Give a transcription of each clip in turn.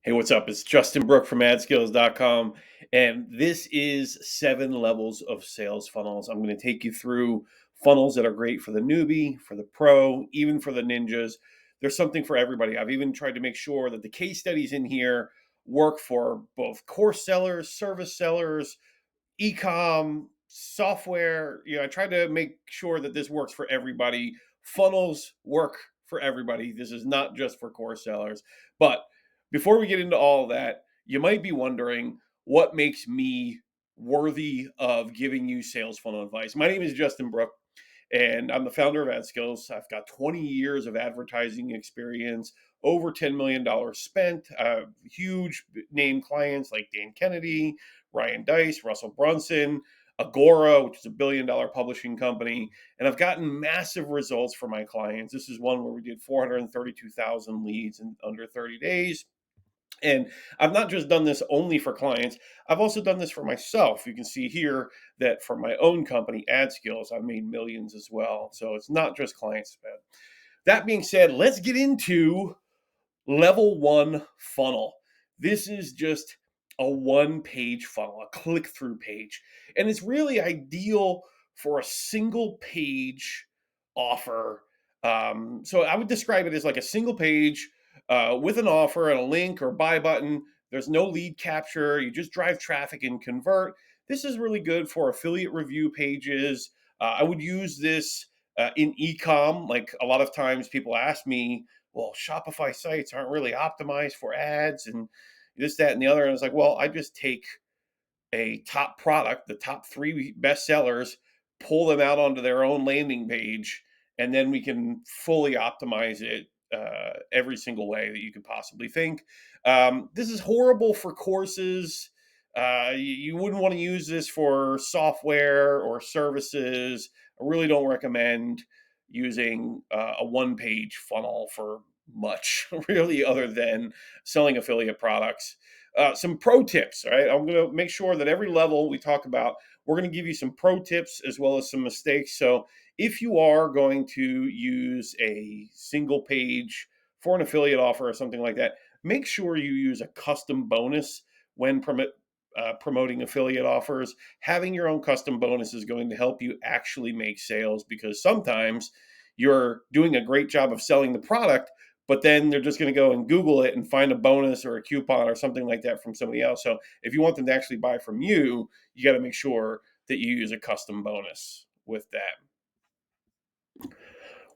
Hey, what's up? It's Justin Brook from Adskills.com, and this is 7 levels of sales funnels. I'm going to take you through funnels that are great for the newbie, for the pro, even for the ninjas. There's something for everybody. I've even tried to make sure that the case studies in here work for both course sellers, service sellers, e-com, software. I try to make sure that this works for everybody. Funnels work for everybody. This is not just for course sellers. But before we get into all of that, you might be wondering what makes me worthy of giving you sales funnel advice. My name is Justin Brook, and I'm the founder of Adskills. I've got 20 years of advertising experience, over $10 million spent, huge name clients like Dan Kennedy, Ryan Dice, Russell Brunson, Agora, which is $1 billion publishing company. And I've gotten massive results for my clients. This is one where we did 432,000 leads in under 30 days. And I've not just done this only for clients, I've also done this for myself. You can see here that for my own company, Adskills, I've made millions as well. So it's not just client spend. That being said, let's get into level one funnel. This is just a one-page funnel, a click-through page. And it's really ideal for a single page offer. So I would describe it as like a single page with an offer and a link or buy button. There's no lead capture. You just drive traffic and convert. This is really good for affiliate review pages. I would use this in e-com. Like a lot of times people ask me, well, Shopify sites aren't really optimized for ads and this, that, and the other. And I was like, well, I just take a top product, the top 3 best sellers, pull them out onto their own landing page, and then we can fully optimize it every single way that you could possibly think. This is horrible for courses. You wouldn't want to use this for software or services. I really don't recommend using a one-page funnel for much, really, other than selling affiliate products. Some pro tips, right? I'm going to make sure that every level we talk about, we're going to give you some pro tips as well as some mistakes. So if you are going to use a single page for an affiliate offer or something like that, make sure you use a custom bonus when promoting affiliate offers. Having your own custom bonus is going to help you actually make sales, because sometimes you're doing a great job of selling the product, but then they're just going to go and Google it and find a bonus or a coupon or something like that from somebody else. So if you want them to actually buy from you, you got to make sure that you use a custom bonus with that.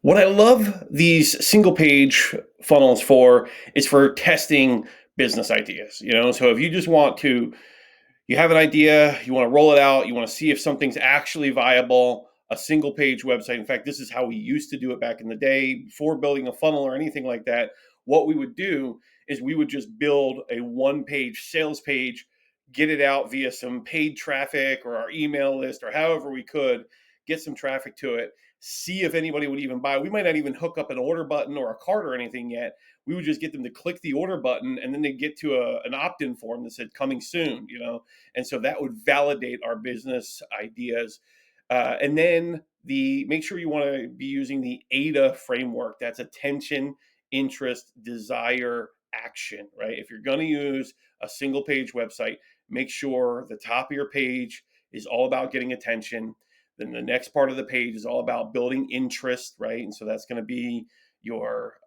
What I love these single page funnels for is for testing business ideas. So if you just want to, you have an idea, you want to roll it out, you want to see if something's actually viable, a single page website. In fact, this is how we used to do it back in the day before building a funnel or anything like that. What we would do is we would just build a one page sales page, get it out via some paid traffic or our email list or however we could get some traffic to it, see if anybody would even buy. We might not even hook up an order button or a cart or anything yet. We would just get them to click the order button, and then they get to an opt-in form that said coming soon, and so that would validate our business ideas. And then make sure you want to be using the AIDA framework. That's attention, interest, desire, action, right? If you're going to use a single page website, make sure the top of your page is all about getting attention. Then the next part of the page is all about building interest, right? And so that's going to be your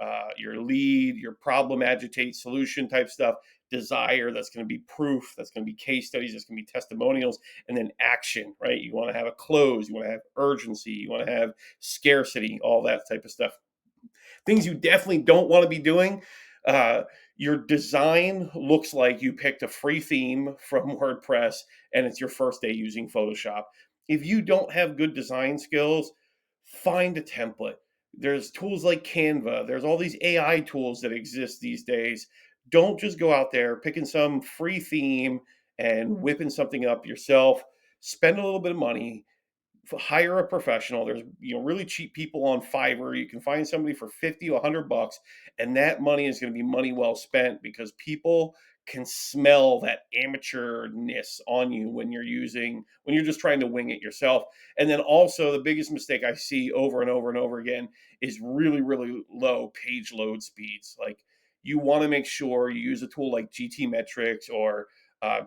lead, your problem, agitate, solution type stuff. Desire, that's going to be proof, that's going to be case studies, that's going to be testimonials. And then action, right? You want to have a close, you want to have urgency, you want to have scarcity, all that type of stuff. Things you definitely don't want to be doing. Your design looks like you picked a free theme from WordPress and it's your first day using Photoshop. If you don't have good design skills, find a template. There's tools like Canva. There's all these AI tools that exist these days. Don't just go out there picking some free theme and whipping something up yourself. Spend a little bit of money, hire a professional. There's really cheap people on Fiverr. You can find somebody for 50 or $100, and that money is going to be money well spent, because people can smell that amateurness on you when you're just trying to wing it yourself. And then also the biggest mistake I see over and over and over again is really, really low page load speeds. Like you want to make sure you use a tool like GT Metrics or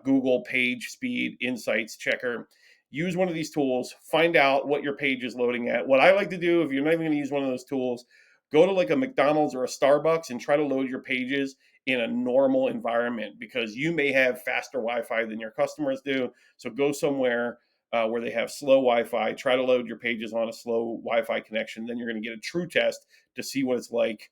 Google Page Speed Insights Checker. Use one of these tools, find out what your page is loading at. What I like to do, if you're not even going to use one of those tools, go to like a McDonald's or a Starbucks and try to load your pages in a normal environment, because you may have faster Wi-Fi than your customers do. So go somewhere where they have slow Wi-Fi. Try to load your pages on a slow Wi-Fi connection. Then you're going to get a true test to see what it's like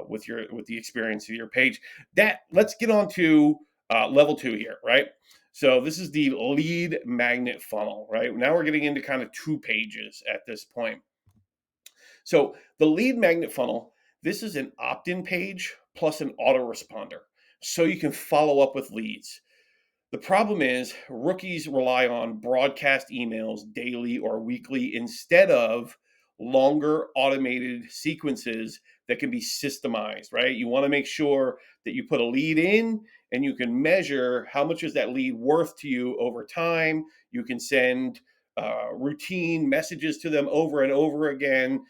with the experience of your page. That let's get on to level 2 here, right? So this is the lead magnet funnel, right? Now we're getting into kind of 2 pages at this point. So the lead magnet funnel, this is an opt-in page plus an autoresponder, so you can follow up with leads. The problem is rookies rely on broadcast emails daily or weekly instead of longer automated sequences that can be systemized, right? You want to make sure that you put a lead in and you can measure how much is that lead worth to you over time. You can send routine messages to them over and over again.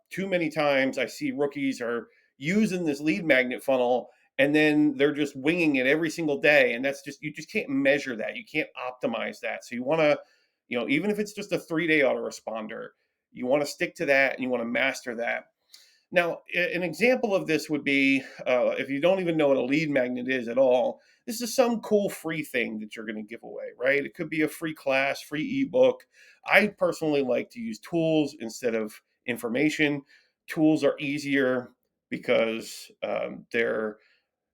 Too many times I see rookies are using this lead magnet funnel and then they're just winging it every single day, and that's just, you just can't measure that, you can't optimize that. So you want to, even if it's just a 3-day autoresponder, you want to stick to that and you want to master that. Now, an example of this would be if you don't even know what a lead magnet is at all, this is some cool free thing that you're going to give away, right? It could be a free class, free ebook. I personally like to use tools instead of information. Tools are easier because they're,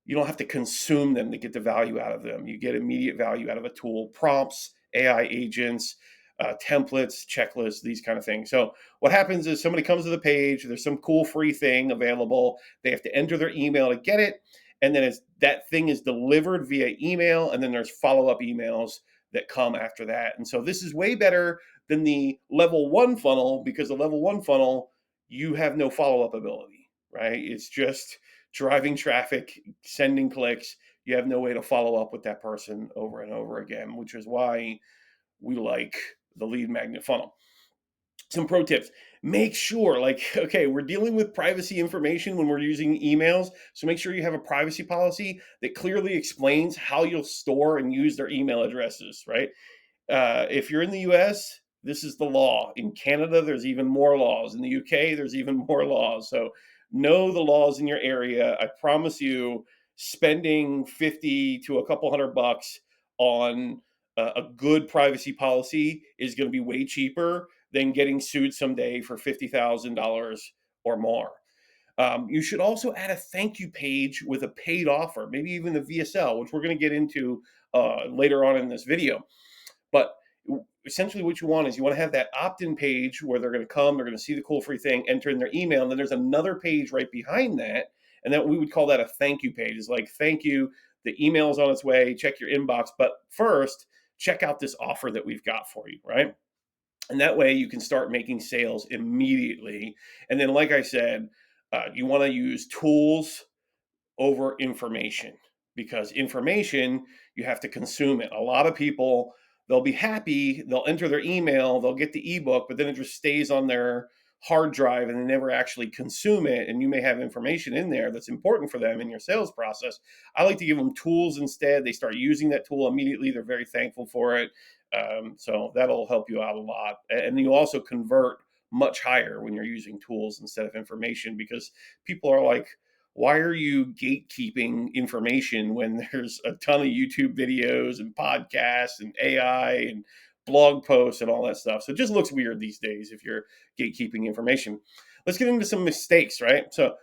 you don't have to consume them to get the value out of them. You get immediate value out of a tool, prompts, AI agents, templates, checklists, these kind of things. So what happens is somebody comes to the page, there's some cool free thing available. They have to enter their email to get it. And then that thing is delivered via email. And then there's follow-up emails that come after that. And so this is way better than the level 1 funnel, because the level 1 funnel, you have no follow-up ability, right? It's just driving traffic, sending clicks. You have no way to follow up with that person over and over again, which is why we like the lead magnet funnel. Some pro tips. Make sure, like, okay, we're dealing with privacy information when we're using emails. So make sure you have a privacy policy that clearly explains how you'll store and use their email addresses, right? If you're in the US, this is the law. In Canada, there's even more laws. In the UK, there's even more laws. So know the laws in your area. I promise you, spending 50 to a couple $100 on a good privacy policy is going to be way cheaper than getting sued someday for $50,000 or more. You should also add a thank you page with a paid offer, maybe even a VSL, which we're going to get into later on in this video. But essentially what you want is you want to have that opt-in page where they're going to come, they're going to see the cool free thing, enter in their email, and then there's another page right behind that, and that we would call that a thank you page. It's like, thank you, the email is on its way, check your inbox, but first, check out this offer that we've got for you, right? And that way you can start making sales immediately. And then, like I said, you want to use tools over information, because information, you have to consume it. A lot of people, they'll be happy, they'll enter their email, they'll get the ebook, but then it just stays on their hard drive and they never actually consume it. And you may have information in there that's important for them in your sales process. I like to give them tools instead. They start using that tool immediately, they're very thankful for it. So that'll help you out a lot. And you also convert much higher when you're using tools instead of information, because people are like, why are you gatekeeping information when there's a ton of YouTube videos and podcasts and AI and blog posts and all that stuff? So it just looks weird these days if you're gatekeeping information. Let's get into some mistakes, right? So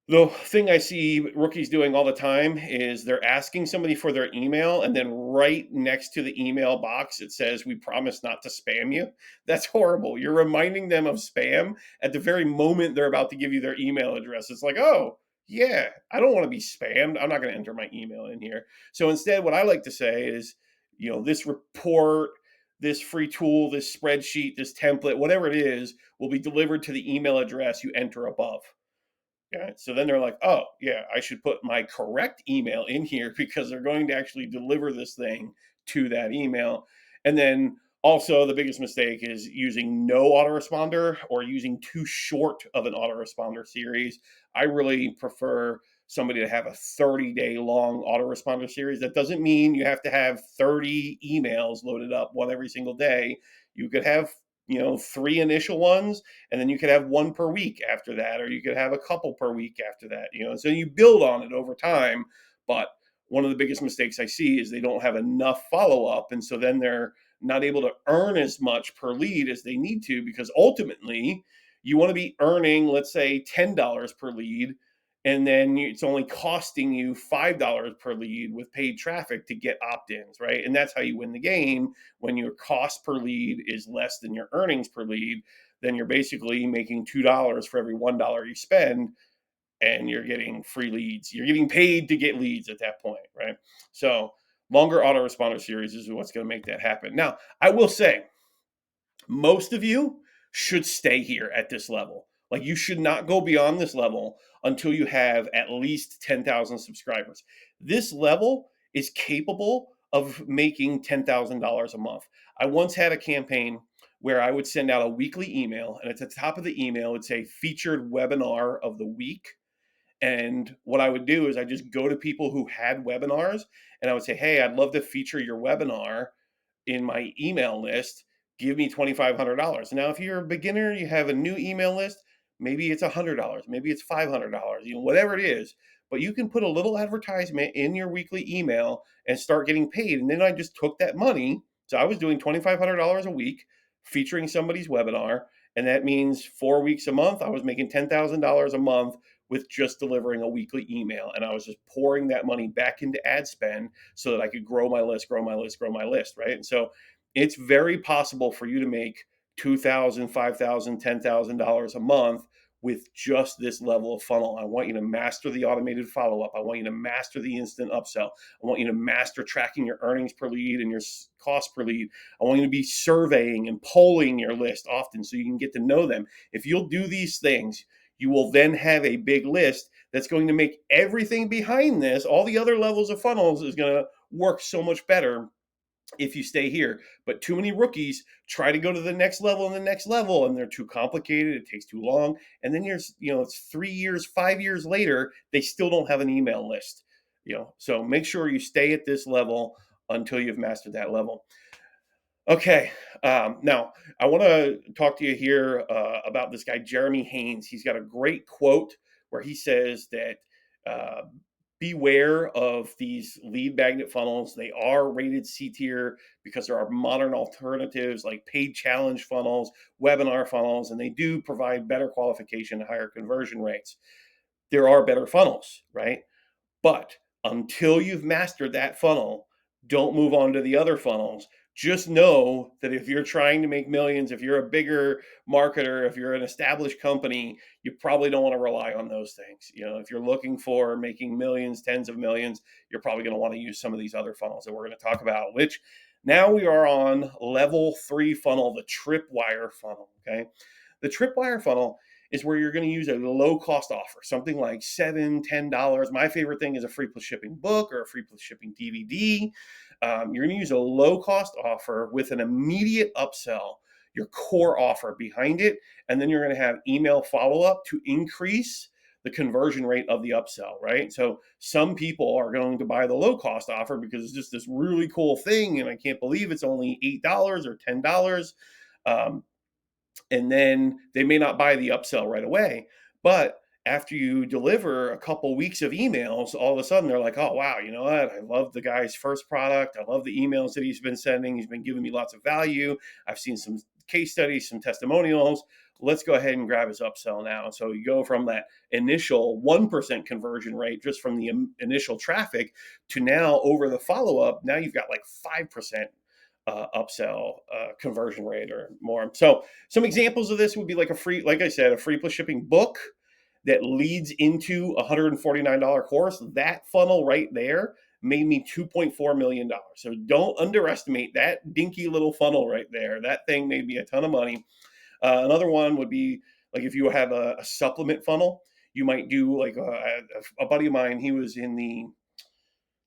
the thing I see rookies doing all the time is they're asking somebody for their email, and then right next to the email box, it says, "We promise not to spam you." That's horrible. You're reminding them of spam at the very moment they're about to give you their email address. It's like, oh, yeah, I don't want to be spammed. I'm not going to enter my email in here. So instead, what I like to say is, this report, this free tool, this spreadsheet, this template, whatever it is, will be delivered to the email address you enter above. Yeah. So then they're like, oh, yeah, I should put my correct email in here because they're going to actually deliver this thing to that email. And then Also, the biggest mistake is using no autoresponder or using too short of an autoresponder series. I really prefer somebody to have a 30-day long autoresponder series. That doesn't mean you have to have 30 emails loaded up one every single day. You could have, 3 initial ones, and then you could have one per week after that, or you could have a couple per week after that, so you build on it over time. But one of the biggest mistakes I see is they don't have enough follow up. And so then they're not able to earn as much per lead as they need to, because ultimately you want to be earning, let's say, $10 per lead, and then it's only costing you $5 per lead with paid traffic to get opt-ins, right? And that's how you win the game. When your cost per lead is less than your earnings per lead, then you're basically making $2 for every $1 you spend, and you're getting free leads. You're getting paid to get leads at that point, right? So longer autoresponder series is what's going to make that happen. Now, I will say, most of you should stay here at this level. Like, you should not go beyond this level until you have at least 10,000 subscribers. This level is capable of making $10,000 a month. I once had a campaign where I would send out a weekly email, and at the top of the email, it would say featured webinar of the week. And what I would do is I just go to people who had webinars, and I would say, hey, I'd love to feature your webinar in my email list. Give me $2,500. Now, if you're a beginner, you have a new email list, maybe it's $100, maybe it's $500, whatever it is. But you can put a little advertisement in your weekly email and start getting paid. And then I just took that money. So I was doing $2,500 a week featuring somebody's webinar. And that means 4 weeks a month, I was making $10,000 a month with just delivering a weekly email. And I was just pouring that money back into ad spend so that I could grow my list, grow my list, grow my list, right? And so it's very possible for you to make $2,000, $5,000, $10,000 a month with just this level of funnel. I want you to master the automated follow-up. I want you to master the instant upsell. I want you to master tracking your earnings per lead and your cost per lead. I want you to be surveying and polling your list often so you can get to know them. If you'll do these things, you will then have a big list that's going to make everything behind this, all the other levels of funnels, is going to work so much better if you stay here. But too many rookies try to go to the next level and the next level, and they're too complicated. It takes too long. And then it's 3 years, 5 years later, they still don't have an email list. So make sure you stay at this level until you've mastered that level. Okay. Now, I want to talk to you here about this guy, Jeremy Haynes. He's got a great quote where he says that uh, beware of these lead magnet funnels. They are rated C tier because there are modern alternatives like paid challenge funnels, webinar funnels, and they do provide better qualification and higher conversion rates. There are better funnels, right? But until you've mastered that funnel, don't move on to the other funnels. Just know that if you're trying to make millions, if you're a bigger marketer, if you're an established company, you probably don't want to rely on those things. If you're looking for making millions, tens of millions, you're probably going to want to use some of these other funnels that we're going to talk about, which now we are on level 3 funnel, the Tripwire funnel. Okay. The Tripwire funnel is where you're going to use a low cost offer, something like $7, $10. My favorite thing is a free plus shipping book or a free plus shipping DVD. You're going to use a low cost offer with an immediate upsell, your core offer behind it. And then you're going to have email follow up to increase the conversion rate of the upsell, right? So some people are going to buy the low cost offer because it's just this really cool thing. And I can't believe it's only $8 or $10. And then they may not buy the upsell right away. But after you deliver a couple weeks of emails, all of a sudden they're like, oh, wow, you know what? I love the guy's first product. I love the emails that he's been sending. He's been giving me lots of value. I've seen some case studies, some testimonials. Let's go ahead and grab his upsell now. So you go from that initial 1% conversion rate just from the initial traffic to now over the follow up. Now you've got like 5% upsell conversion rate or more. So some examples of this would be like like I said, a free plus shipping book that leads into a $149 course. That funnel right there made me $2.4 million. So don't underestimate that dinky little funnel right there. That thing made me a ton of money. Another one would be like if you have a supplement funnel, you might do like a buddy of mine. He was in the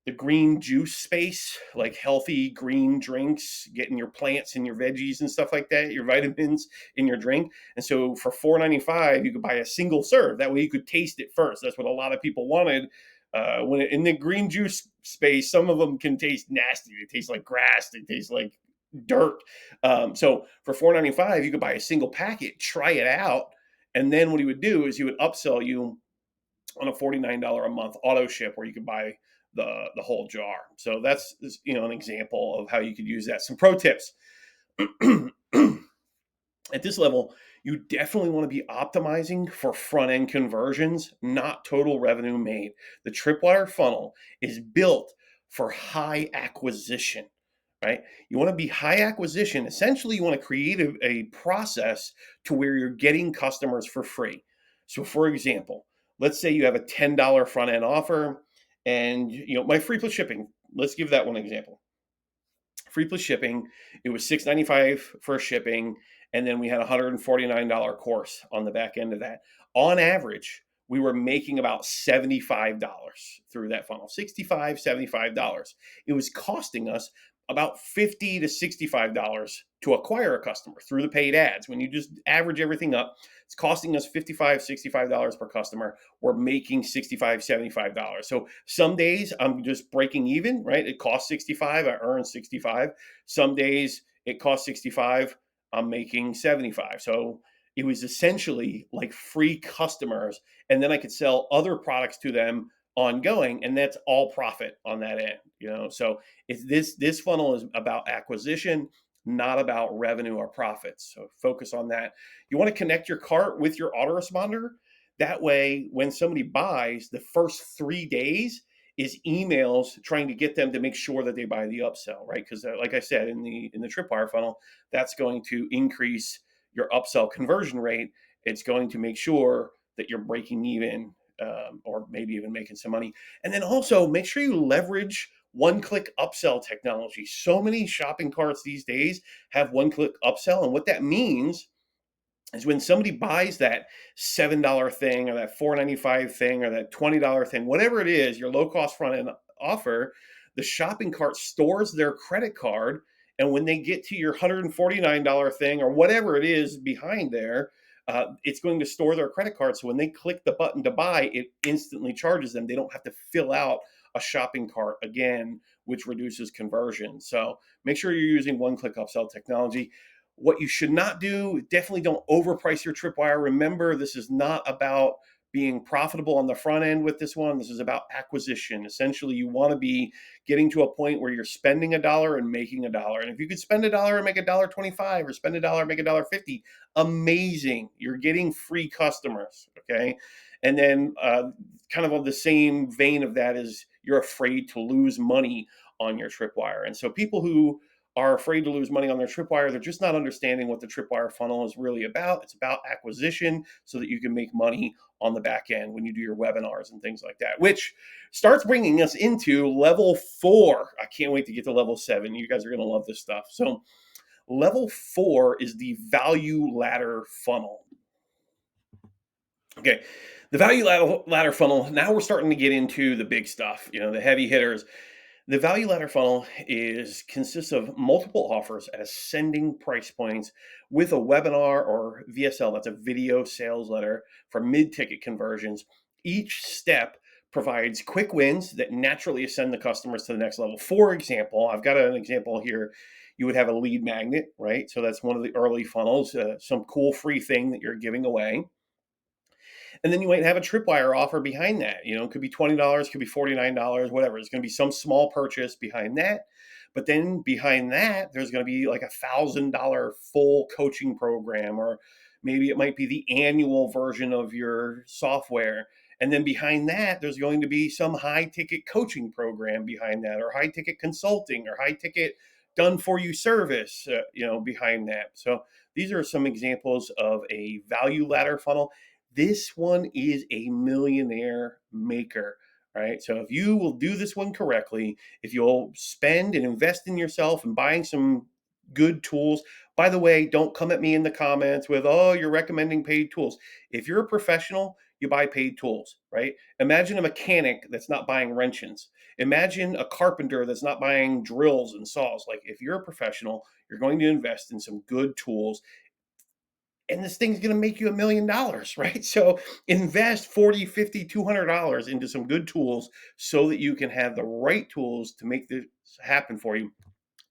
the green juice space, like healthy green drinks, getting your plants and your veggies and stuff like that, your vitamins in your drink. And so for $4.95, you could buy a single serve. That way you could taste it first. That's what a lot of people wanted. In the green juice space, some of them can taste nasty. They taste like grass. They taste like dirt. So for $4.95, you could buy a single packet, try it out, and then what he would do is he would upsell you on a $49 a month auto ship where you could buy the whole jar. So that's an example of how you could use that. Some pro tips. At this level, you definitely want to be optimizing for front end conversions, not total revenue made. The Tripwire funnel is built for high acquisition, right? You want to be high acquisition. Essentially, you want to create a process to where you're getting customers for free. So, for example, let's say you have a $10 front end offer and my free plus shipping. Let's give that one example. Free plus shipping, it was $6.95 for shipping, and then we had a $149 course on the back end of that. On average, we were making about $75 through that funnel. $65, $75. It was costing us about $50 to $65 to acquire a customer through the paid ads. When you just average everything up, it's costing us $55, $65 per customer. We're making $65, $75. So some days I'm just breaking even, right? It costs 65, I earn 65. Some days it costs 65, I'm making 75. So it was essentially like free customers, and then I could sell other products to them ongoing, and that's all profit on that end. So it's this funnel is about acquisition, not about revenue or profits. So focus on that. You want to connect your cart with your autoresponder. That way, when somebody buys, the first 3 days is emails trying to get them to make sure that they buy the upsell, right? Because like I said, in the Tripwire funnel, that's going to increase your upsell conversion rate. It's going to make sure that you're breaking even, or maybe even making some money. And then also make sure you leverage one-click upsell technology. So many shopping carts these days have one-click upsell, and what that means is when somebody buys that $7 thing or that $4.95 thing or that $20 thing, whatever it is, your low-cost front-end offer, the shopping cart stores their credit card, and when they get to your $149 thing or whatever it is behind there, it's going to store their credit card. So when they click the button to buy, it instantly charges them. They don't have to fill out a shopping cart again, which reduces conversion. So make sure you're using one-click upsell technology. What you should not do, definitely don't overprice your Tripwire. Remember, this is not about being profitable on the front end with this one. This is about acquisition. Essentially, you want to be getting to a point where you're spending $1 and making $1. And if you could spend $1 and make $1.25, or spend $1 and make $1.50, amazing. You're getting free customers, okay? And then kind of on the same vein of that is you're afraid to lose money on your Tripwire. And so people who are afraid to lose money on their Tripwire, they're just not understanding what the Tripwire funnel is really about. It's about acquisition so that you can make money on the back end when you do your webinars and things like that, which starts bringing us into level 4. I can't wait to get to level 7. You guys are going to love this stuff. So level 4 is the value ladder funnel. Okay, the value ladder funnel, now we're starting to get into the big stuff, the heavy hitters. The value ladder funnel consists of multiple offers at ascending price points with a webinar or VSL, that's a video sales letter, for mid-ticket conversions. Each step provides quick wins that naturally ascend the customers to the next level. For example, I've got an example here. You would have a lead magnet, right? So that's one of the early funnels, some cool free thing that you're giving away. And then you might have a Tripwire offer behind that. It could be $20, could be $49, whatever. It's going to be some small purchase behind that. But then behind that, there's going to be like $1,000 full coaching program, or maybe it might be the annual version of your software. And then behind that, there's going to be some high ticket coaching program behind that, or high ticket consulting, or high ticket done for you service, behind that. So these are some examples of a value ladder funnel. This one is a millionaire maker, right? So if you will do this one correctly, if you'll spend and invest in yourself and buying some good tools. By the way, don't come at me in the comments with, oh, you're recommending paid tools. If you're a professional, you buy paid tools, right? Imagine a mechanic that's not buying wrenches. Imagine a carpenter that's not buying drills and saws. Like if you're a professional, you're going to invest in some good tools, and this thing's going to make you $1 million, right? So invest 40, 50, $200 into some good tools so that you can have the right tools to make this happen for you.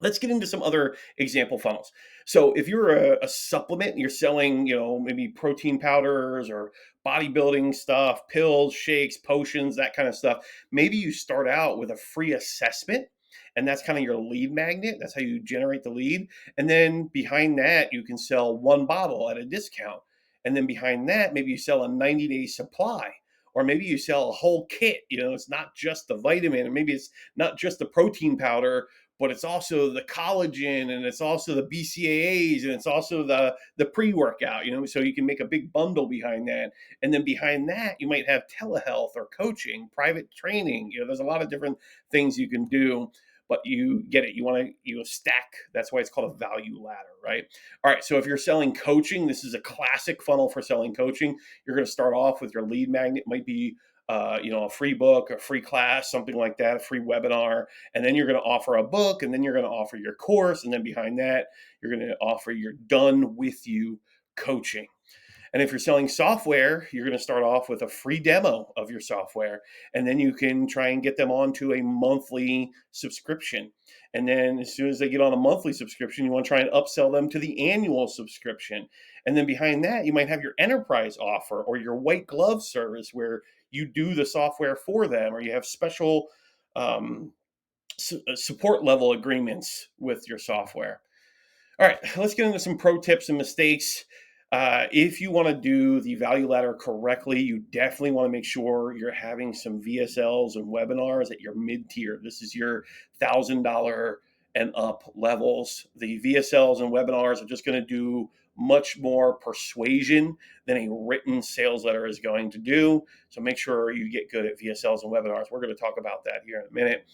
Let's get into some other example funnels. So if you're a supplement, you're selling, maybe protein powders or bodybuilding stuff, pills, shakes, potions, that kind of stuff. Maybe you start out with a free assessment, and that's kind of your lead magnet. That's how you generate the lead. And then behind that, you can sell one bottle at a discount. And then behind that, maybe you sell a 90-day supply. Or maybe you sell a whole kit. It's not just the vitamin, and maybe it's not just the protein powder, but it's also the collagen, and it's also the BCAAs, and it's also the pre-workout, so you can make a big bundle behind that. And then behind that, you might have telehealth or coaching, private training. There's a lot of different things you can do, but you get it. You want to stack. That's why it's called a value ladder, right? All right. So if you're selling coaching, this is a classic funnel for selling coaching. You're going to start off with your lead magnet. Might be a free book, a free class, something like that, a free webinar. And then you're going to offer a book, and then you're going to offer your course. And then behind that, you're going to offer your done with you coaching. And if you're selling software, you're going to start off with a free demo of your software. And then you can try and get them onto a monthly subscription. And then as soon as they get on a monthly subscription, you want to try and upsell them to the annual subscription. And then behind that, you might have your enterprise offer or your white glove service where you do the software for them, or you have special support level agreements with your software. All right, let's get into some pro tips and mistakes. If you want to do the value ladder correctly, you definitely want to make sure you're having some VSLs and webinars at your mid tier. This is your $1,000 and up levels. The VSLs and webinars are just going to do much more persuasion than a written sales letter is going to do. So make sure you get good at VSLs and webinars. We're going to talk about that here in a minute.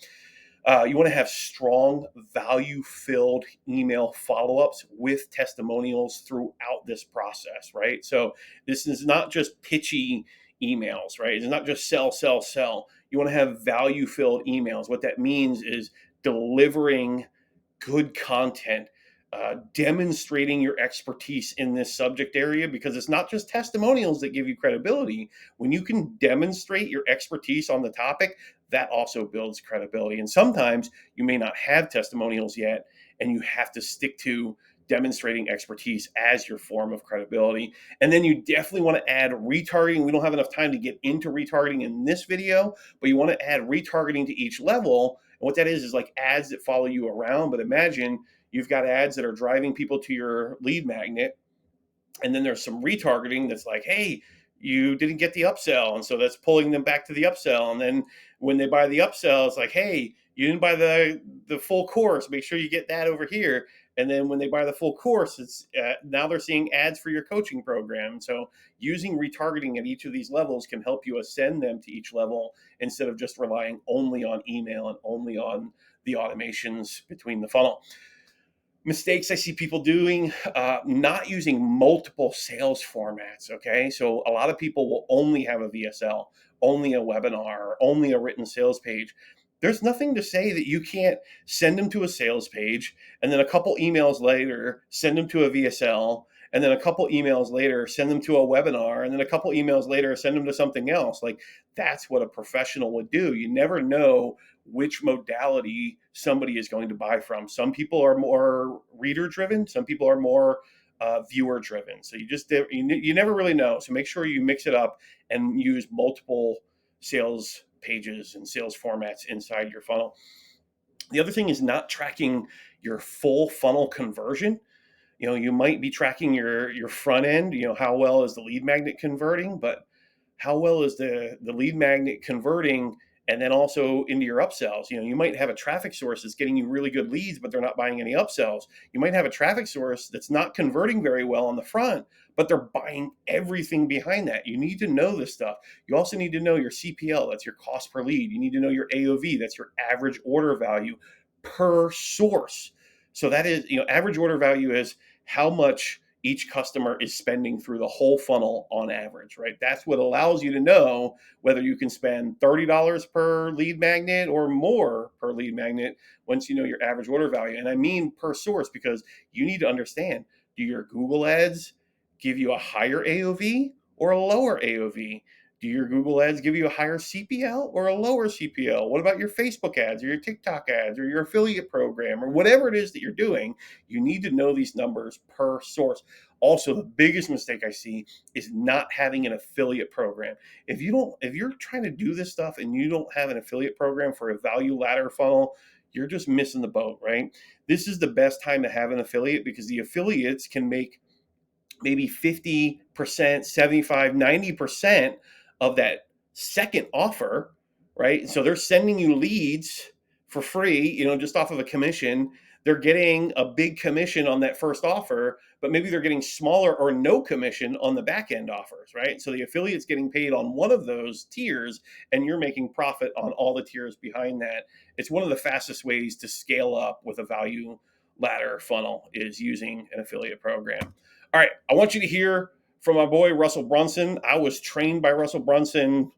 You want to have strong, value-filled email follow-ups with testimonials throughout this process, right? So this is not just pitchy emails, right? It's not just sell, sell, sell. You want to have value-filled emails. What that means is delivering good content, demonstrating your expertise in this subject area, because it's not just testimonials that give you credibility. When you can demonstrate your expertise on the topic, that also builds credibility. And sometimes you may not have testimonials yet, and you have to stick to demonstrating expertise as your form of credibility. And then you definitely want to add retargeting. We don't have enough time to get into retargeting in this video, but you want to add retargeting to each level. And what that is like ads that follow you around. But imagine you've got ads that are driving people to your lead magnet, and then there's some retargeting that's like, hey, you didn't get the upsell, and so that's pulling them back to the upsell. And then when they buy the upsell, it's like, hey, you didn't buy the full course, make sure you get that over here. And then when they buy the full course, it's now they're seeing ads for your coaching program. So using retargeting at each of these levels can help you ascend them to each level instead of just relying only on email and only on the automations between the funnel. Mistakes I see people doing, not using multiple sales formats. Okay. So a lot of people will only have a VSL, only a webinar, or only a written sales page. There's nothing to say that you can't send them to a sales page, and then a couple emails later, send them to a VSL, and then a couple emails later, send them to a webinar, and then a couple emails later, send them to something else. Like that's what a professional would do. You never know which modality somebody is going to buy from. Some people are more reader driven. Some people are more viewer driven. So you never really know. So make sure you mix it up and use multiple sales pages and sales formats inside your funnel. The other thing is not tracking your full funnel conversion. You might be tracking your front end, how well is the lead magnet converting, but how well is the lead magnet converting, and then also into your upsells. You might have a traffic source that's getting you really good leads, but they're not buying any upsells. You might have a traffic source that's not converting very well on the front, but they're buying everything behind that. You need to know this stuff. You also need to know your CPL, that's your cost per lead. You need to know your AOV, that's your average order value per source. So that is, average order value is how much each customer is spending through the whole funnel on average, right? That's what allows you to know whether you can spend $30 per lead magnet or more per lead magnet once you know your average order value. And I mean per source, because you need to understand, do your Google ads give you a higher AOV or a lower AOV? Do your Google ads give you a higher CPL or a lower CPL? What about your Facebook ads or your TikTok ads or your affiliate program or whatever it is that you're doing? You need to know these numbers per source. Also, the biggest mistake I see is not having an affiliate program. If you're trying to do this stuff and you don't have an affiliate program for a value ladder funnel, you're just missing the boat, right? This is the best time to have an affiliate, because the affiliates can make maybe 50%, 75, 90% of that second offer, right? So they're sending you leads for free, just off of a commission. They're getting a big commission on that first offer, but maybe they're getting smaller or no commission on the back end offers, right? So the affiliate's getting paid on one of those tiers, and you're making profit on all the tiers behind that. It's one of the fastest ways to scale up with a value ladder funnel, is using an affiliate program. All right, I want you to hear from my boy Russell Brunson. I was trained by Russell Brunson,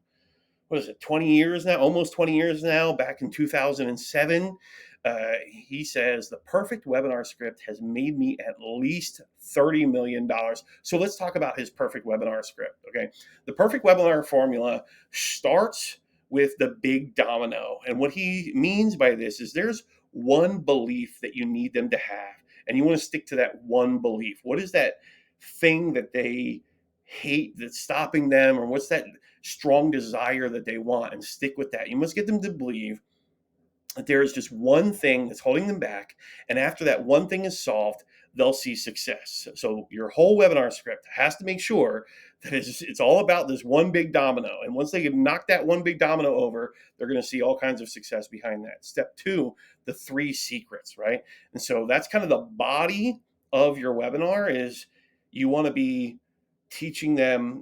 20 years now, almost 20 years now, back in 2007. He says the perfect webinar script has made me at least $30 million. So let's talk about his perfect webinar script, okay? The perfect webinar formula starts with the big domino. And what he means by this is there's one belief that you need them to have, and you want to stick to that one belief. What is that thing that they hate that's stopping them, or what's that strong desire that they want, and stick with that. You must get them to believe that there is just one thing that's holding them back, and after that one thing is solved, they'll see success. So your whole webinar script has to make sure that it's all about this one big domino, and once they can knock that one big domino over, they're going to see all kinds of success behind that. Step 2, the 3 secrets, right? And so that's kind of the body of your webinar. Is you want to be teaching them,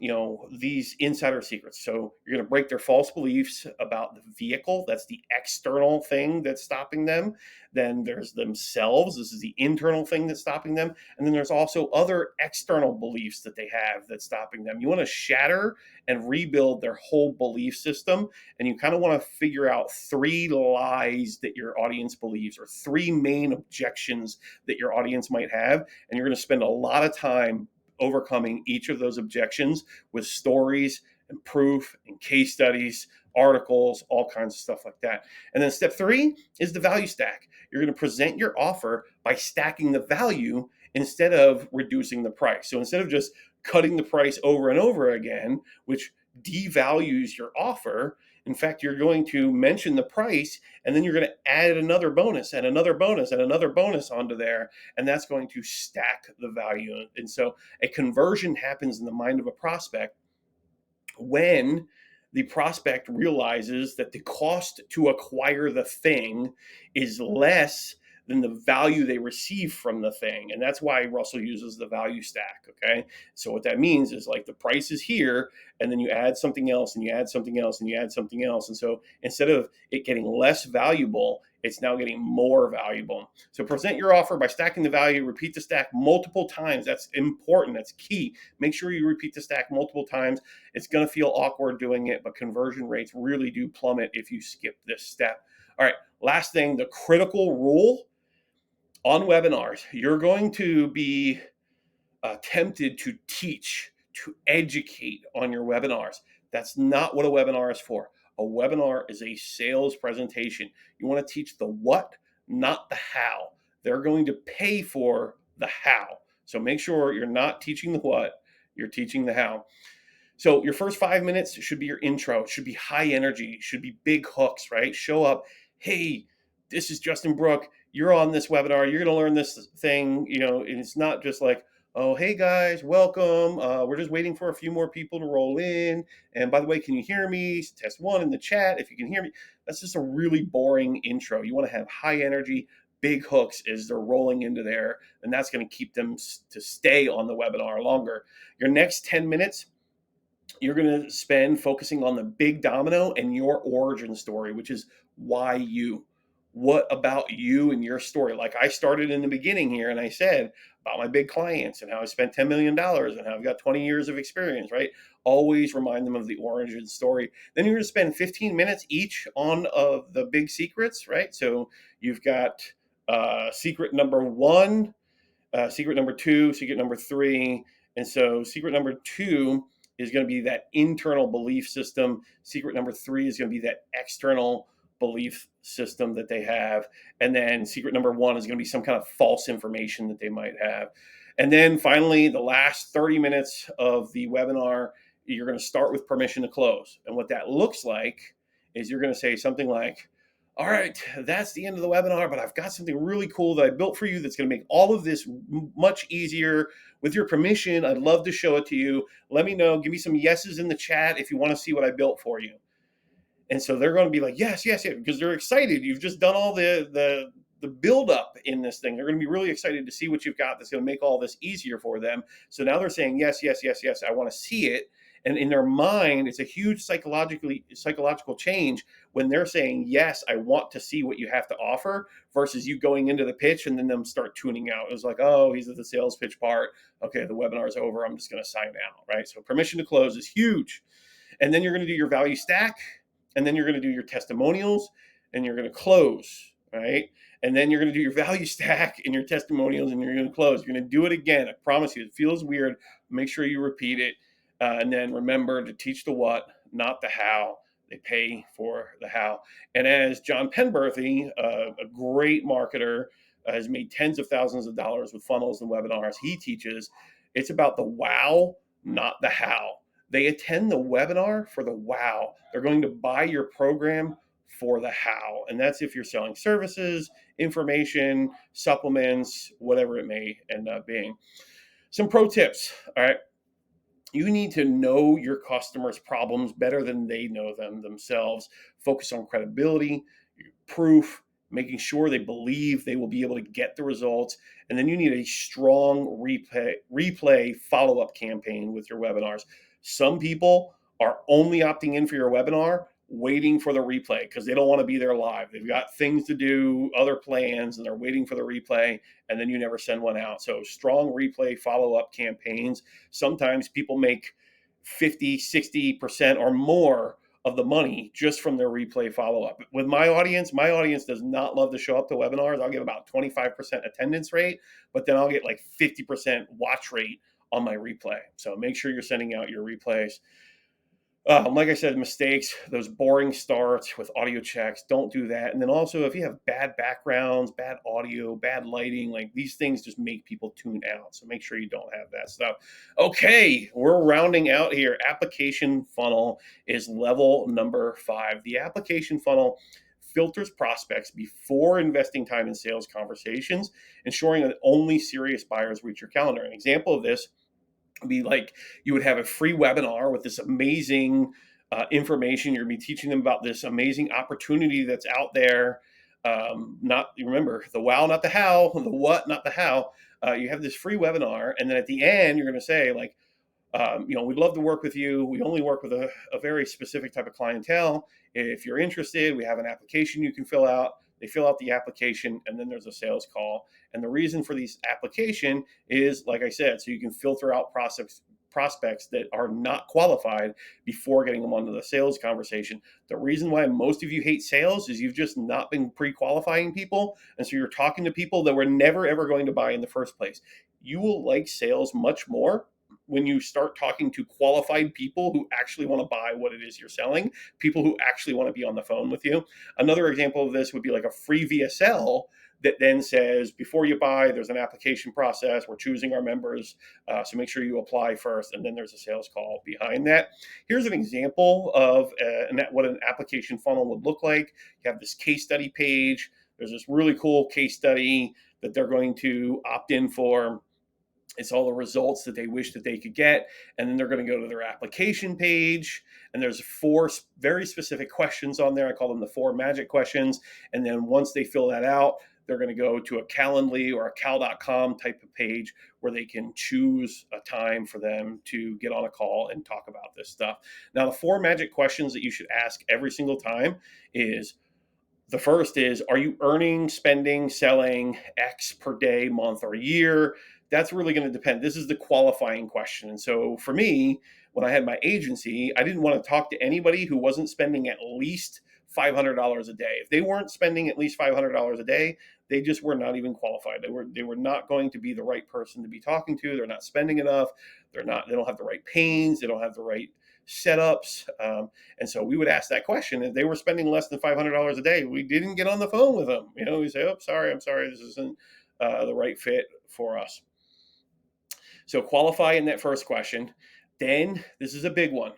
these insider secrets. So you're going to break their false beliefs about the vehicle. That's the external thing that's stopping them. Then there's themselves. This is the internal thing that's stopping them. And then there's also other external beliefs that they have that's stopping them. You want to shatter and rebuild their whole belief system. And you kind of want to figure out 3 lies that your audience believes, or 3 main objections that your audience might have. And you're going to spend a lot of time overcoming each of those objections with stories and proof and case studies, articles, all kinds of stuff like that. And then step 3 is the value stack. You're going to present your offer by stacking the value instead of reducing the price. So instead of just cutting the price over and over again, which devalues your offer, in fact, you're going to mention the price, and then you're going to add another bonus and another bonus and another bonus onto there, and that's going to stack the value. And so a conversion happens in the mind of a prospect when the prospect realizes that the cost to acquire the thing is less than the value they receive from the thing. And that's why Russell uses the value stack, okay? So what that means is, like, the price is here, and then you add something else, and you add something else, and you add something else. And so instead of it getting less valuable, it's now getting more valuable. So present your offer by stacking the value, repeat the stack multiple times. That's important, that's key. Make sure you repeat the stack multiple times. It's gonna feel awkward doing it, but conversion rates really do plummet if you skip this step. All right, last thing, the critical rule on webinars. You're going to be tempted to teach, to educate on your webinars. That's not what a webinar is for. A webinar is a sales presentation. You want to teach the what, not the how. They're going to pay for the how. So make sure you're not teaching the what, you're teaching the how. So your first 5 minutes should be your intro. It should be high energy. It should be big hooks, right? Show up. Hey, this is Justin Brook. You're on this webinar. You're going to learn this thing, and it's not just like, oh, hey guys, welcome. We're just waiting for a few more people to roll in. And by the way, can you hear me? Test 1 in the chat if you can hear me. That's just a really boring intro. You want to have high energy, big hooks as they're rolling into there, and that's going to keep them to stay on the webinar longer. Your next 10 minutes, you're going to spend focusing on the big domino and your origin story, which is why you. what about you and your story? Like I started in the beginning here and I said about my big clients and how I spent $10 million and how I've got 20 years of experience, right? Always remind them of the origin story. Then you're going to spend 15 minutes each on the big secrets, right? So you've got secret number one, secret number two, secret number three. And so secret number two is going to be that internal belief system. Secret number three is going to be that external belief system that they have. And then secret number one is going to be some kind of false information that they might have. And then finally, the last 30 minutes of the webinar, you're going to start with permission to close. And what that looks like is you're going to say something like, all right, that's the end of the webinar, but I've got something really cool that I built for you that's going to make all of this much easier. With your permission, I'd love to show it to you. Let me know. Give me some yeses in the chat if you want to see what I built for you. And so they're going to be like, yes, yes, yes, because they're excited. You've just done all the build up in this thing. They're going to be really excited to see what you've got that's going to make all this easier for them. So now they're saying, yes, yes, yes, yes, I want to see it. And in their mind, it's a huge psychological change when they're saying, yes, I want to see what you have to offer, versus you going into the pitch and then them start tuning out. It was like, oh, he's at the sales pitch part. Okay, the webinar is over. I'm just going to sign out, right? So permission to close is huge. And then you're going to do your value stack, and then you're going to do your testimonials, and you're going to close, right? And then you're going to do your value stack and your testimonials, and you're going to close. You're going to do it again. I promise you, it feels weird. Make sure you repeat it. And then remember to teach the what, not the how. They pay for the how. And as John Penberthy, a great marketer, has made tens of thousands of dollars with funnels and webinars, he teaches it's about the wow, not the how. They attend the webinar for the wow. They're going to buy your program for the how. And that's if you're selling services, information, supplements, whatever it may end up being. Some pro tips. All right. You need to know your customers' problems better than they know them themselves. Focus on credibility, proof, making sure they believe they will be able to get the results. And then you need a strong replay follow-up campaign with your webinars. Some people are only opting in for your webinar, waiting for the replay because they don't want to be there live. They've got things to do, other plans, and they're waiting for the replay, and then you never send one out. So strong replay follow-up campaigns. Sometimes people make 50, 60% or more of the money just from their replay follow-up. With my audience does not love to show up to webinars. I'll get about 25% attendance rate, but then I'll get like 50% watch rate on my replay. So make sure you're sending out your replays. Like I said, mistakes, those boring starts with audio checks, don't do that. And then also, if you have bad backgrounds, bad audio, bad lighting, like these things just make people tune out. So make sure you don't have that stuff. Okay, we're rounding out here. Application funnel is level number 5. The application funnel filters prospects before investing time in sales conversations, ensuring that only serious buyers reach your calendar. An example of this be like you would have a free webinar with this amazing information. You're going to be teaching them about this amazing opportunity that's out there. Not remember the wow, not the how, the what, not the how. You have this free webinar, and then at the end, you're going to say like, we'd love to work with you. We only work with a very specific type of clientele. If you're interested, we have an application you can fill out. They fill out the application, and then there's a sales call. And the reason for these application is, like I said, so you can filter out prospects that are not qualified before getting them onto the sales conversation. The reason why most of you hate sales is you've just not been pre-qualifying people. And so you're talking to people that were never, ever going to buy in the first place. You will like sales much more when you start talking to qualified people who actually want to buy what it is you're selling, people who actually want to be on the phone with you. Another example of this would be like a free VSL that then says, before you buy, there's an application process. We're choosing our members. So make sure you apply first. And then there's a sales call behind that. Here's an example of what an application funnel would look like. You have this case study page. There's this really cool case study that they're going to opt in for. It's all the results that they wish that they could get. And then they're going to go to their application page. And there's 4 very specific questions on there. I call them the 4 magic questions. And then once they fill that out, they're going to go to a Calendly or a cal.com type of page where they can choose a time for them to get on a call and talk about this stuff. Now, the 4 magic questions that you should ask every single time is, The first is, are you earning, spending, selling X per day, month, or year? That's really going to depend. This is the qualifying question. And so for me, when I had my agency, I didn't want to talk to anybody who wasn't spending at least $500 a day. If they weren't spending at least $500 a day, they just were not even qualified. They were not going to be the right person to be talking to. They're not spending enough. They don't have the right pains. They don't have the right setups. And so we would ask that question. If they were spending less than $500 a day, we didn't get on the phone with them. We say, "Oh, sorry, I'm sorry, this isn't the right fit for us." So qualify in that first question. Then this is a big one.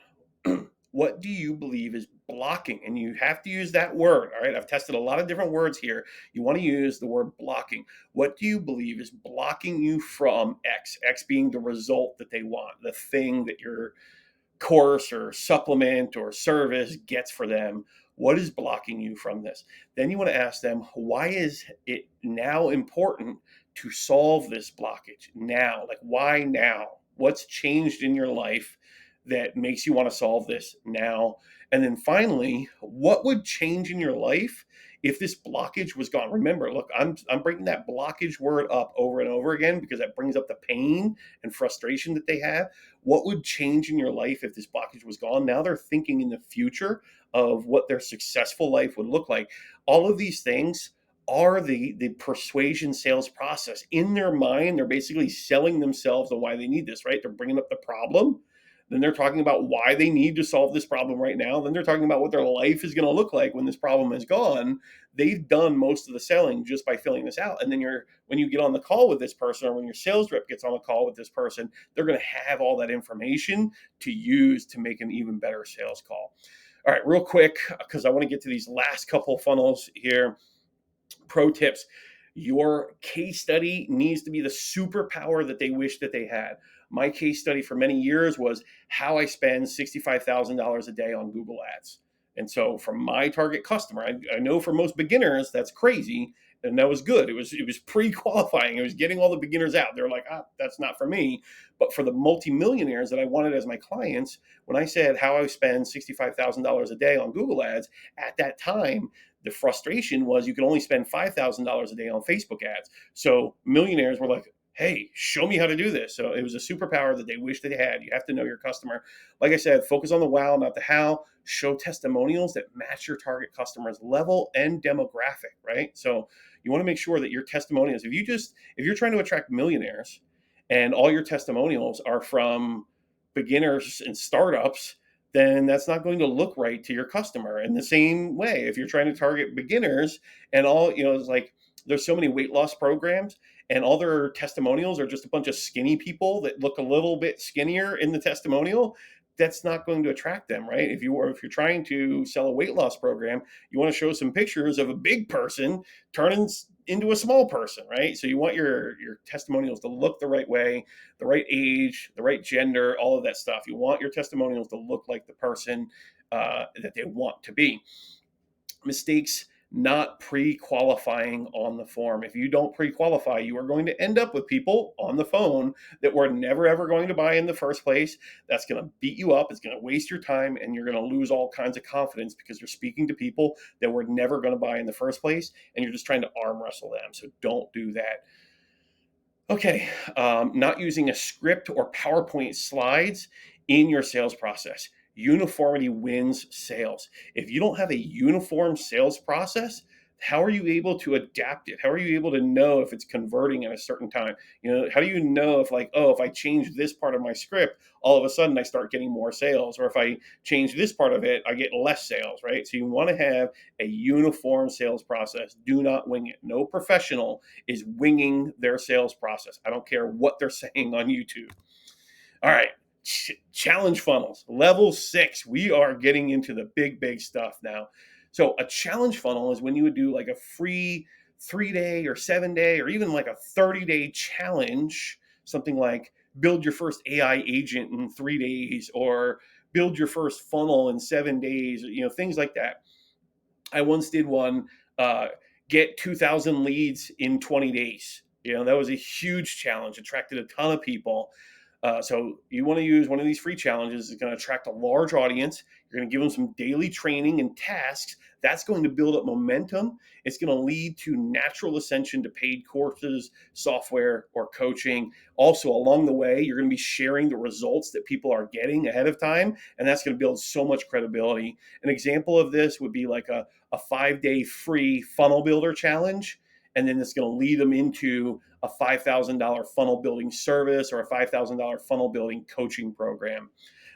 What do you believe is blocking? And you have to use that word. All right. I've tested a lot of different words here. You want to use the word blocking. What do you believe is blocking you from X? X being the result that they want, the thing that you're course or supplement or service gets for them. What is blocking you from this? Then you want to ask them, why is it now important to solve this blockage now? Like, why now? What's changed in your life that makes you want to solve this now? And then finally, what would change in your life if this blockage was gone? Remember, look, I'm bringing that blockage word up over and over again because that brings up the pain and frustration that they have. What would change in your life if this blockage was gone? Now they're thinking in the future of what their successful life would look like. All of these things are the persuasion sales process. In their mind, they're basically selling themselves on why they need this, right? They're bringing up the problem. Then they're talking about why they need to solve this problem right now. Then they're talking about what their life is going to look like when this problem is gone. They've done most of the selling just by filling this out. And then when you get on the call with this person, or when your sales rep gets on the call with this person, they're going to have all that information to use to make an even better sales call. All right, real quick, because I want to get to these last couple of funnels here. Pro tips. Your case study needs to be the superpower that they wish that they had. My case study for many years was how I spend $65,000 a day on Google Ads. And so for my target customer, I know for most beginners, that's crazy. And that was good. It was pre-qualifying. It was getting all the beginners out. They're like, that's not for me. But for the multimillionaires that I wanted as my clients, when I said how I spend $65,000 a day on Google Ads, at that time, the frustration was you could only spend $5,000 a day on Facebook ads. So millionaires were like, hey, show me how to do this. So it was a superpower that they wish they had. You have to know your customer. Like I said, focus on the wow, not the how. Show testimonials that match your target customer's level and demographic, right? So you want to make sure that your testimonials, if you're trying to attract millionaires and all your testimonials are from beginners and startups, then that's not going to look right to your customer. In the same way, if you're trying to target beginners and it's like there's so many weight loss programs and all their testimonials are just a bunch of skinny people that look a little bit skinnier in the testimonial, that's not going to attract them, right? If you're trying to sell a weight loss program, you want to show some pictures of a big person turning into a small person, right? So you want your testimonials to look the right way, the right age, the right gender, all of that stuff. You want your testimonials to look like the person that they want to be. Mistakes not pre-qualifying on the form. If you don't pre-qualify, you are going to end up with people on the phone that were never ever going to buy in the first place. That's going to beat you up. It's going to waste your time, and you're going to lose all kinds of confidence because you're speaking to people that were never going to buy in the first place, and you're just trying to arm wrestle them. So don't do that. Okay, not using a script or PowerPoint slides in your sales process. Uniformity wins sales. If you don't have a uniform sales process, how are you able to adapt it? How are you able to know if it's converting at a certain time? How do you know if if I change this part of my script, all of a sudden I start getting more sales, or if I change this part of it, I get less sales, right? So you want to have a uniform sales process. Do not wing it. No professional is winging their sales process. I don't care what they're saying on YouTube. All right, challenge funnels, level 6. We are getting into the big stuff now. So a challenge funnel is when you would do like a free 3-day or 7-day or even like a 30-day challenge, something like build your first AI agent in 3 days or build your first funnel in 7 days, things like that. I once did one, get 2,000 leads in 20 days. That was a huge challenge, attracted a ton of people. So you want to use one of these free challenges. It's going to attract a large audience. You're going to give them some daily training and tasks That's going to build up momentum. It's going to lead to natural ascension to paid courses, software, or coaching. Also, along the way, you're going to be sharing the results that people are getting ahead of time, and that's going to build so much credibility. An example of this would be like a 5-day free funnel builder challenge, and then it's going to lead them into a $5,000 funnel building service or a $5,000 funnel building coaching program.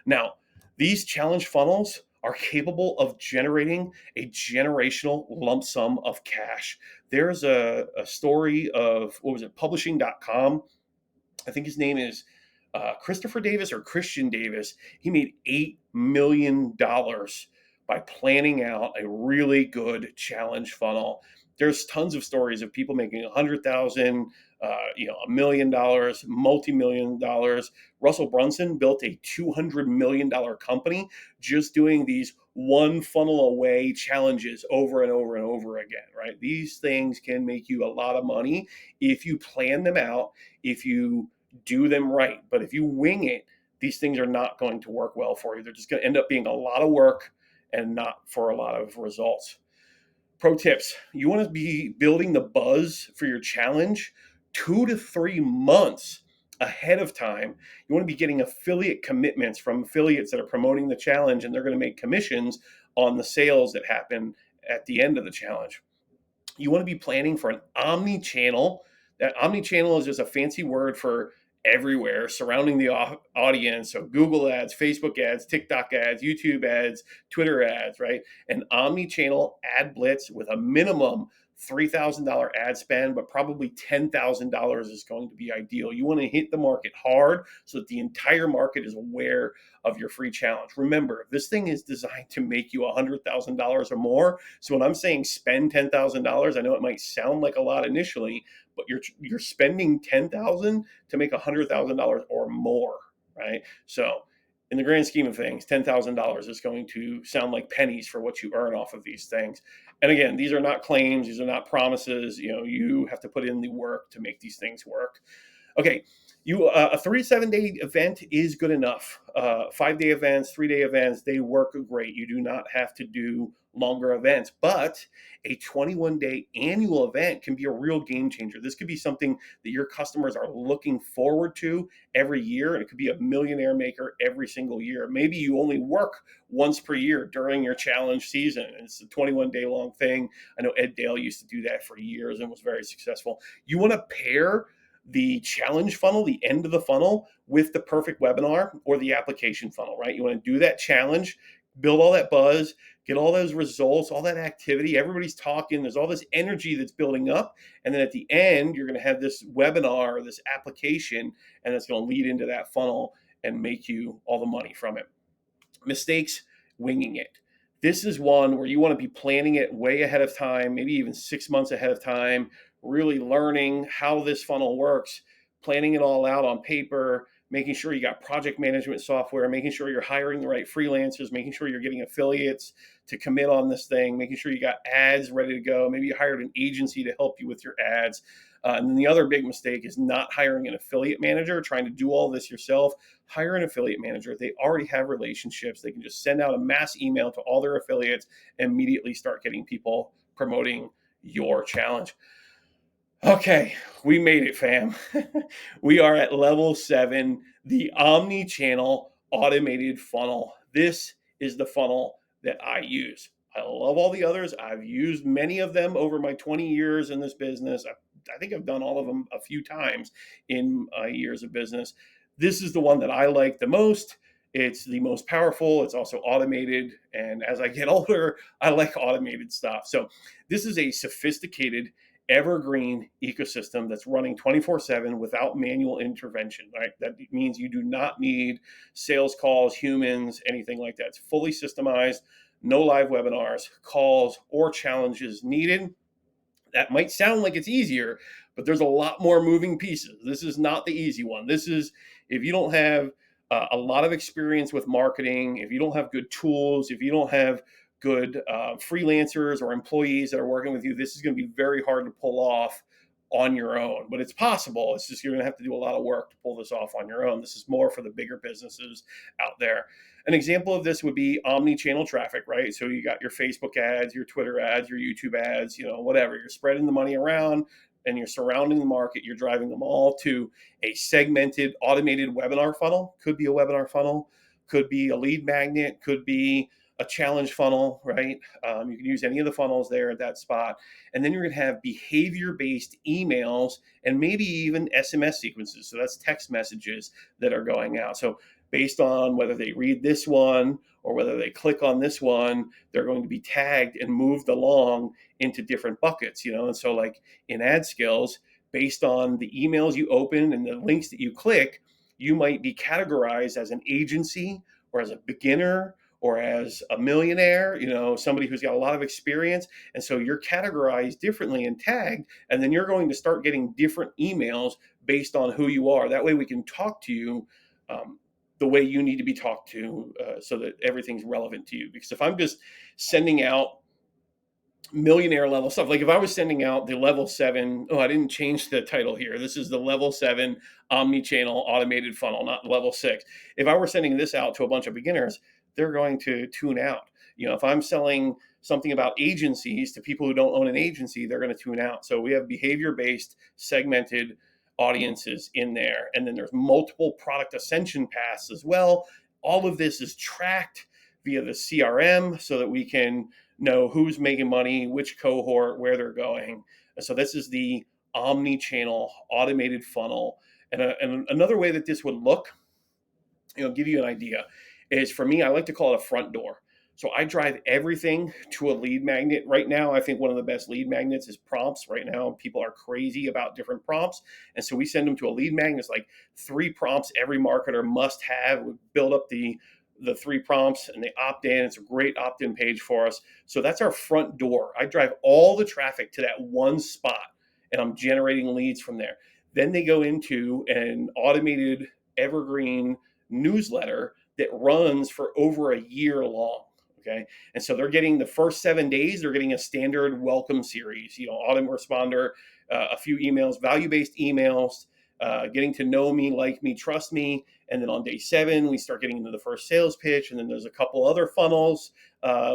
Now, these challenge funnels are capable of generating a generational lump sum of cash. There's a story of, what was it, publishing.com. I think his name is Christopher Davis or Christian Davis. He made $8 million by planning out a really good challenge funnel. There's tons of stories of people making 100,000, $1 million, multi-million dollars. Russell Brunson built a $200 million company just doing these one funnel away challenges over and over and over again, right? These things can make you a lot of money if you plan them out, if you do them right. But if you wing it, these things are not going to work well for you. They're just going to end up being a lot of work and not for a lot of results. Pro tips: you want to be building the buzz for your challenge 2 to 3 months ahead of time. You want to be getting affiliate commitments from affiliates that are promoting the challenge, and they're going to make commissions on the sales that happen at the end of the challenge. You want to be planning for an omni-channel. That omni-channel is just a fancy word for everywhere surrounding the audience. So Google ads, Facebook ads, TikTok ads, YouTube ads, Twitter ads, right? An omni-channel ad blitz with a minimum $3,000 ad spend, but probably $10,000 is going to be ideal. You want to hit the market hard so that the entire market is aware of your free challenge. Remember, this thing is designed to make you $100,000 or more. So when I'm saying spend $10,000, I know it might sound like a lot initially, but you're spending $10,000 to make $100,000 or more, right? So in the grand scheme of things, $10,000 is going to sound like pennies for what you earn off of these things. And again, these are not claims, these are not promises. You have to put in the work to make these things work. Okay, a 3 to 7 day event is good enough. 5-day events, 3-day events, they work great. You do not have to do longer events, but a 21-day annual event can be a real game changer. This could be something that your customers are looking forward to every year, and it could be a millionaire maker every single year. Maybe you only work once per year during your challenge season. It's a 21-day long thing. I know Ed Dale used to do that for years and was very successful. You want to pair the challenge funnel, the end of the funnel, with the perfect webinar or the application funnel, right? You want to do that challenge, build all that buzz, get all those results, all that activity. Everybody's talking. There's all this energy that's building up. And then at the end, you're going to have this webinar or this application, and it's going to lead into that funnel and make you all the money from it. Mistakes: winging it. This is one where you want to be planning it way ahead of time, maybe even 6 months ahead of time, really learning how this funnel works, planning it all out on paper, making sure you got project management software, making sure you're hiring the right freelancers, making sure you're getting affiliates to commit on this thing, making sure you got ads ready to go. Maybe you hired an agency to help you with your ads. And then the other big mistake is not hiring an affiliate manager, trying to do all this yourself. Hire an affiliate manager. They already have relationships. They can just send out a mass email to all their affiliates and immediately start getting people promoting your challenge. Okay, we made it, fam. We are at level 7, the omni-channel automated funnel. This is the funnel that I use. I love all the others. I've used many of them over my 20 years in this business. I think I've done all of them a few times in years of business. This is the one that I like the most. It's the most powerful. It's also automated. And as I get older, I like automated stuff. So this is a sophisticated evergreen ecosystem that's running 24/7 without manual intervention, right? That means you do not need sales calls, humans, anything like that. It's fully systemized, no live webinars, calls, or challenges needed. That might sound like it's easier, but there's a lot more moving pieces. This is not the easy one. This is, if you don't have a lot of experience with marketing, if you don't have good tools, if you don't have good freelancers or employees that are working with you, this is going to be very hard to pull off on your own, but it's possible. It's just you're going to have to do a lot of work to pull this off on your own. This is more for the bigger businesses out there. An example of this would be omni-channel traffic, right? So you got your Facebook ads, your Twitter ads, your YouTube ads, whatever. You're spreading the money around and you're surrounding the market. You're driving them all to a segmented, automated webinar funnel. Could be a webinar funnel, could be a lead magnet, could be a challenge funnel, right? You can use any of the funnels there at that spot. And then you're going to have behavior-based emails and maybe even SMS sequences. So that's text messages that are going out. So based on whether they read this one or whether they click on this one, they're going to be tagged and moved along into different buckets, And so like in Adskills, based on the emails you open and the links that you click, you might be categorized as an agency or as a beginner or as a millionaire, somebody who's got a lot of experience. And so you're categorized differently and tagged, and then you're going to start getting different emails based on who you are. That way we can talk to you the way you need to be talked to so that everything's relevant to you. Because if I'm just sending out millionaire level stuff, like if I was sending out the level 7, I didn't change the title here. This is the level 7 omni-channel automated funnel, not level 6. If I were sending this out to a bunch of beginners, they're going to tune out. If I'm selling something about agencies to people who don't own an agency, they're going to tune out. So we have behavior-based segmented audiences in there. And then there's multiple product ascension paths as well. All of this is tracked via the CRM so that we can know who's making money, which cohort, where they're going. And so this is the omni-channel automated funnel. And another way that this would look, give you an idea, is for me, I like to call it a front door. So I drive everything to a lead magnet. Right now, I think one of the best lead magnets is prompts. Right now, people are crazy about different prompts. And so we send them to a lead magnet. It's like 3 prompts every marketer must have. We build up the 3 prompts and they opt in. It's a great opt-in page for us. So that's our front door. I drive all the traffic to that one spot and I'm generating leads from there. Then they go into an automated evergreen newsletter that runs for over a year long. Okay. And so they're getting the first 7 days, they're getting a standard welcome series, autoresponder, a few emails, value-based emails, getting to know me, like me, trust me. And then on day 7, we start getting into the first sales pitch. And then there's a couple other funnels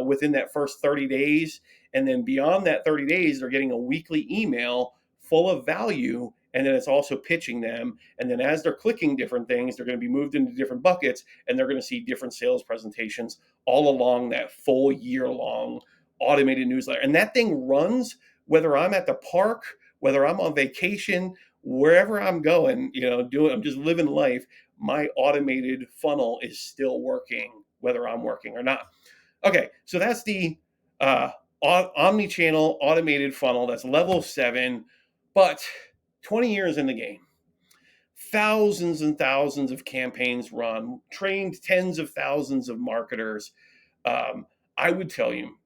within that first 30 days. And then beyond that 30 days, they're getting a weekly email full of value. And then it's also pitching them. And then as they're clicking different things, they're going to be moved into different buckets and they're going to see different sales presentations all along that full year-long automated newsletter. And that thing runs whether I'm at the park, whether I'm on vacation, wherever I'm going, I'm just living life. My automated funnel is still working, whether I'm working or not. Okay, so that's the omni-channel automated funnel. That's level 7, but 20 years in the game, thousands and thousands of campaigns run, trained tens of thousands of marketers. I would tell you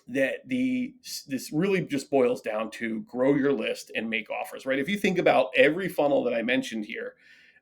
that this really just boils down to grow your list and make offers, right? If you think about every funnel that I mentioned here,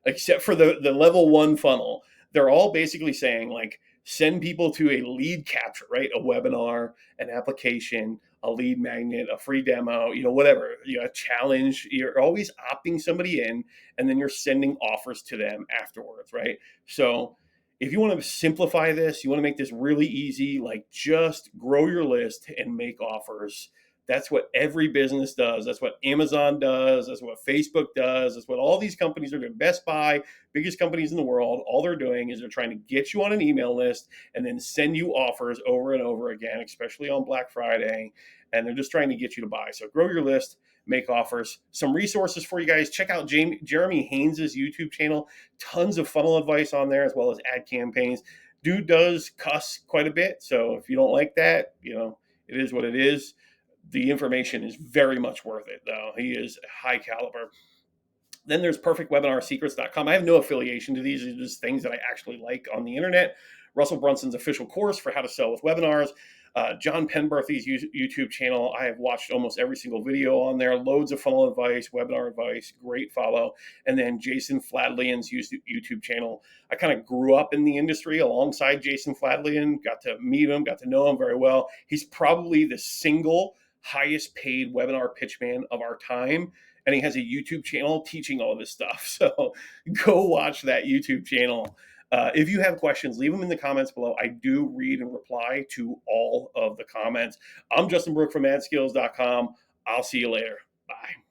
except for the level 1 funnel, they're all basically saying like, send people to a lead capture, right? A webinar, an application, a lead magnet, a free demo, whatever, a challenge. You're always opting somebody in and then you're sending offers to them afterwards, right? So if you want to simplify this, you want to make this really easy, like just grow your list and make offers. That's what every business does. That's what Amazon does. That's what Facebook does. That's what all these companies are doing. Best Buy, biggest companies in the world, all they're doing is they're trying to get you on an email list and then send you offers over and over again, especially on Black Friday. And they're just trying to get you to buy. So grow your list, make offers. Some resources for you guys. Check out Jeremy Haynes' YouTube channel. Tons of funnel advice on there as well as ad campaigns. Dude does cuss quite a bit. So if you don't like that, it is what it is. The information is very much worth it, though. He is high caliber. Then there's perfectwebinarsecrets.com. I have no affiliation to these. These are just things that I actually like on the internet. Russell Brunson's official course for how to sell with webinars. John Penberthy's YouTube channel. I have watched almost every single video on there. Loads of funnel advice, webinar advice. Great follow. And then Jason Fladlian's YouTube channel. I kind of grew up in the industry alongside Jason Fladlian. Got to meet him, got to know him very well. He's probably the single highest paid webinar pitch man of our time. And he has a YouTube channel teaching all of this stuff. So go watch that YouTube channel. If you have questions, leave them in the comments below. I do read and reply to all of the comments. I'm Justin Brooke from Adskills.com. I'll see you later. Bye.